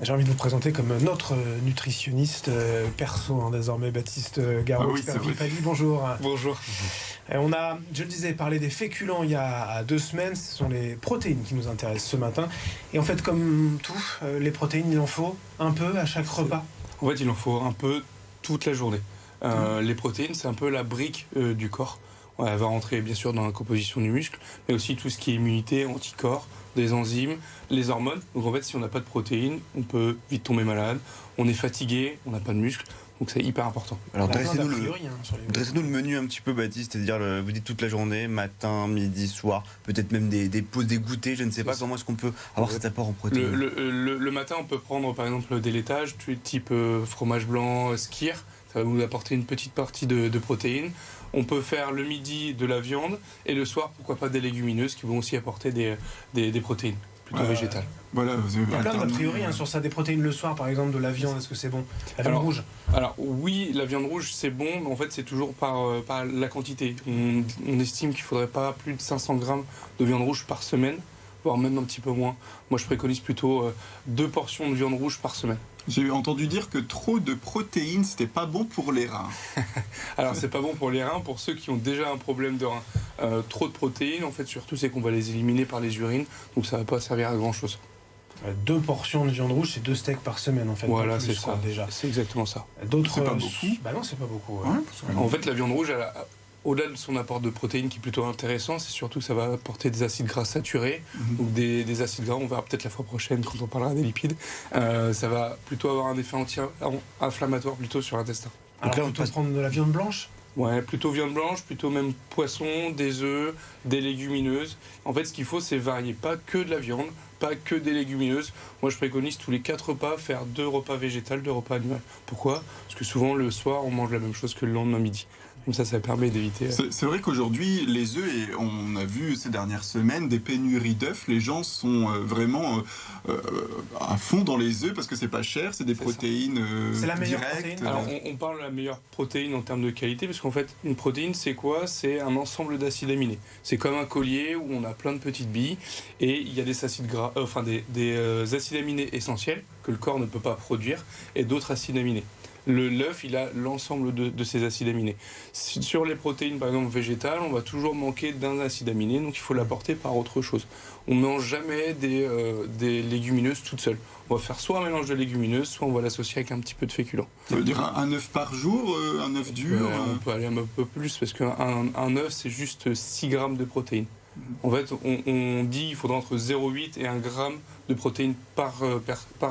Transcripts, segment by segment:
J'ai envie de vous présenter comme notre nutritionniste perso, désormais, Baptiste Garot. Ah oui, c'est vrai. Bonjour. Bonjour. On a, je le disais, parlé des féculents il y a 2 semaines. Ce sont les protéines qui nous intéressent ce matin. Et en fait, comme tout, les protéines, il en faut un peu à chaque repas. En fait, il en faut un peu toute la journée. Les protéines, c'est un peu la brique du corps. Elle va rentrer bien sûr dans la composition du muscle, mais aussi tout ce qui est immunité, anticorps, des enzymes, les hormones. Donc en fait, si on n'a pas de protéines, on peut vite tomber malade, on est fatigué, on n'a pas de muscles, donc c'est hyper important. Alors dressez-nous le menu un petit peu, Baptiste, c'est-à-dire vous dites toute la journée, matin, midi, soir, peut-être même des pauses, des goûters, je ne sais pas, comment est-ce qu'on peut avoir cet apport en protéines. Le matin, on peut prendre par exemple des laitages, type fromage blanc, skyr, ça va nous apporter une petite partie de protéines. On peut faire le midi de la viande et le soir, pourquoi pas des légumineuses qui vont aussi apporter des protéines, plutôt végétales. Voilà, il y a plein d'a priori sur ça, des protéines le soir par exemple, de la viande, est-ce que c'est bon? La viande rouge? Alors oui, la viande rouge c'est bon, mais en fait c'est toujours par la quantité. On estime qu'il ne faudrait pas plus de 500 grammes de viande rouge par semaine, voire même un petit peu moins. Moi je préconise plutôt 2 portions de viande rouge par semaine. J'ai entendu dire que trop de protéines, c'était pas bon pour les reins. Alors, c'est pas bon pour les reins, pour ceux qui ont déjà un problème de reins. Trop de protéines, en fait, surtout, c'est qu'on va les éliminer par les urines, donc ça va pas servir à grand-chose. 2 portions de viande rouge, c'est 2 steaks par semaine, en fait. Voilà, plus, c'est ça. Déjà. C'est exactement ça. D'autres... C'est pas beaucoup. Bah non, c'est pas beaucoup. Ouais, en fait, la viande rouge, au-delà de son apport de protéines qui est plutôt intéressant, c'est surtout que ça va apporter des acides gras saturés, donc des acides gras, on verra peut-être la fois prochaine quand on parlera des lipides. Ça va plutôt avoir un effet anti-inflammatoire plutôt sur l'intestin. Alors là, on peut prendre de la viande blanche? Ouais, plutôt viande blanche, plutôt même poisson, des œufs, des légumineuses. En fait, ce qu'il faut, c'est varier, pas que de la viande, pas que des légumineuses. Moi, je préconise tous les 4 repas, faire 2 repas végétaux, 2 repas animaux. Pourquoi? Parce que souvent, le soir, on mange la même chose que le lendemain midi. Comme ça permet d'éviter... C'est vrai qu'aujourd'hui, les œufs, et on a vu ces dernières semaines des pénuries d'œufs, les gens sont vraiment à fond dans les œufs parce que c'est pas cher, c'est des protéines c'est la meilleure directes. Protéine. Alors, on parle de la meilleure protéine en termes de qualité, parce qu'en fait, une protéine, c'est quoi? C'est un ensemble d'acides aminés. C'est comme un collier où on a plein de petites billes, et il y a des acides gras, des acides aminés essentiels que le corps ne peut pas produire, et d'autres acides aminés. L'œuf, il a l'ensemble de ces acides aminés. Sur les protéines, par exemple, végétales, on va toujours manquer d'un acide aminé, donc il faut l'apporter par autre chose. On ne mange jamais des légumineuses toutes seules. On va faire soit un mélange de légumineuses, soit on va l'associer avec un petit peu de féculents. Ça veut dire un œuf par jour, un œuf dur On peut aller un peu plus, parce qu'un œuf, c'est juste 6 grammes de protéines. En fait, on dit qu'il faudra entre 0,8 et 1 gramme de protéines par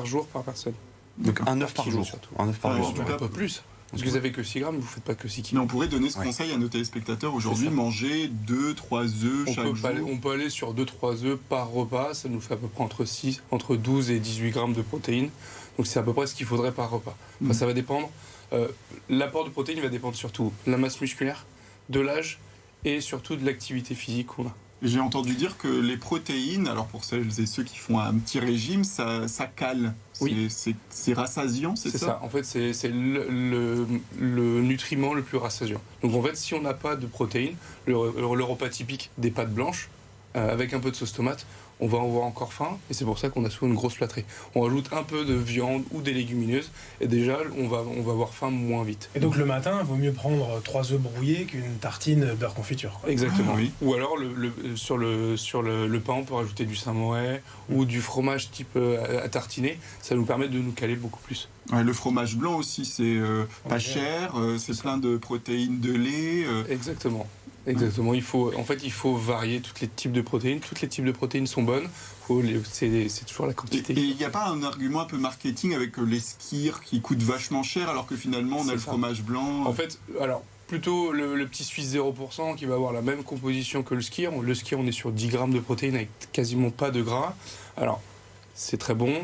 jour par personne. Donc un œuf par jour. Un œuf par jour. Un peu plus. Parce que vous avez que 6 grammes, vous ne faites pas que 6 Mais kilos. on pourrait donner ce conseil à nos téléspectateurs aujourd'hui, manger 2-3 œufs chaque jour. On peut aller sur 2-3 œufs par repas, ça nous fait à peu près entre 12 et 18 grammes de protéines. Donc c'est à peu près ce qu'il faudrait par repas. Enfin, ça va dépendre. L'apport de protéines va dépendre surtout de la masse musculaire, de l'âge et surtout de l'activité physique qu'on a. J'ai entendu dire que les protéines, alors pour celles et ceux qui font un petit régime, ça cale. Oui. C'est rassasiant, c'est ça? C'est ça. En fait, c'est le nutriment le plus rassasiant. Donc en fait, si on n'a pas de protéines, le repas typique des pâtes blanches, avec un peu de sauce tomate, on va avoir encore faim, et c'est pour ça qu'on a souvent une grosse plâtrée. On rajoute un peu de viande ou des légumineuses, et déjà, on va avoir faim moins vite. Et donc le matin, il vaut mieux prendre 3 œufs brouillés qu'une tartine beurre confiture, quoi. Exactement. Oui. Ou alors, sur le pain, on peut rajouter du Saint-Maurey ou du fromage type à tartiner. Ça nous permet de nous caler beaucoup plus. Ouais, le fromage blanc aussi, c'est pas cher, c'est plein de protéines de lait. Exactement. Exactement. Il faut varier tous les types de protéines. Tous les types de protéines sont bonnes. C'est toujours la quantité. Et il n'y a pas un argument un peu marketing avec les skyrs qui coûtent vachement cher alors que finalement on a le fromage blanc. En fait, alors plutôt le petit Suisse 0% qui va avoir la même composition que le skyr. Le skyr, on est sur 10 grammes de protéines avec quasiment pas de gras. Alors, c'est très bon,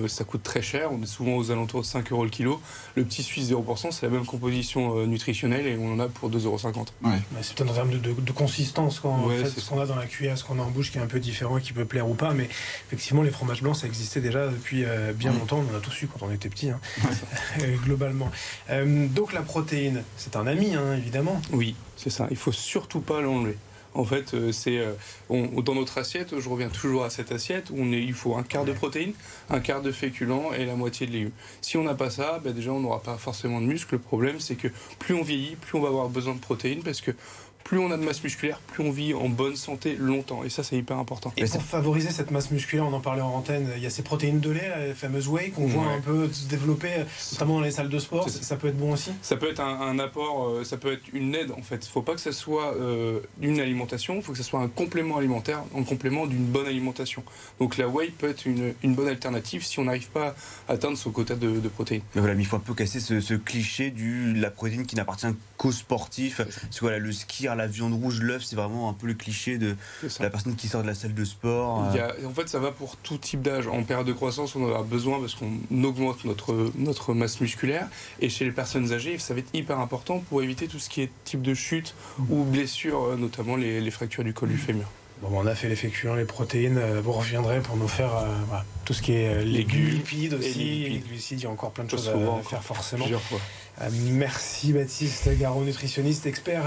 ça coûte très cher, on est souvent aux alentours de 5 € le kilo. Le petit Suisse 0%, c'est la même composition nutritionnelle et on en a pour 2,50 €. Ouais. C'est peut-être en termes de consistance, quoi. En fait, c'est ce qu'on a dans la cuillère, ce qu'on a en bouche qui est un peu différent et qui peut plaire ou pas. Mais effectivement, les fromages blancs, ça existait déjà depuis bien longtemps. On en a tous eu quand on était petit, globalement. Donc la protéine, c'est un ami, évidemment. Oui, c'est ça. Il faut surtout pas l'enlever. En fait, dans notre assiette, je reviens toujours à cette assiette, où il faut un quart de protéines, un quart de féculents et la moitié de légumes. Si on n'a pas ça, déjà on n'aura pas forcément de muscles. Le problème, c'est que plus on vieillit, plus on va avoir besoin de protéines, parce que plus on a de masse musculaire, plus on vit en bonne santé longtemps. Et ça, c'est hyper important. Et pour favoriser cette masse musculaire, on en parlait en antenne, il y a ces protéines de lait, les fameuses whey, qu'on voit un peu se développer, notamment dans les salles de sport. Ça peut être bon aussi? Ça peut être un apport, ça peut être une aide en fait. Il ne faut pas que ça soit une alimentation, il faut que ça soit un complément alimentaire, en complément d'une bonne alimentation. Donc la whey peut être une bonne alternative si on n'arrive pas à atteindre son quota de protéines. Mais voilà, mais il faut un peu casser ce cliché de la protéine qui n'appartient qu'aux sportifs. Parce que voilà, le ski, la viande rouge, l'œuf, c'est vraiment un peu le cliché de la personne qui sort de la salle de sport. En fait, ça va pour tout type d'âge. En période de croissance, on en a besoin parce qu'on augmente notre masse musculaire. Et chez les personnes âgées, ça va être hyper important pour éviter tout ce qui est type de chute ou blessure, notamment les fractures du col du fémur. Bon, on a fait les féculents, les protéines. Vous reviendrez pour nous faire tout ce qui est légumes, lipides aussi. Les glucides, il y a encore plein de choses à faire forcément. Plusieurs fois. Merci Baptiste Garot, nutritionniste, expert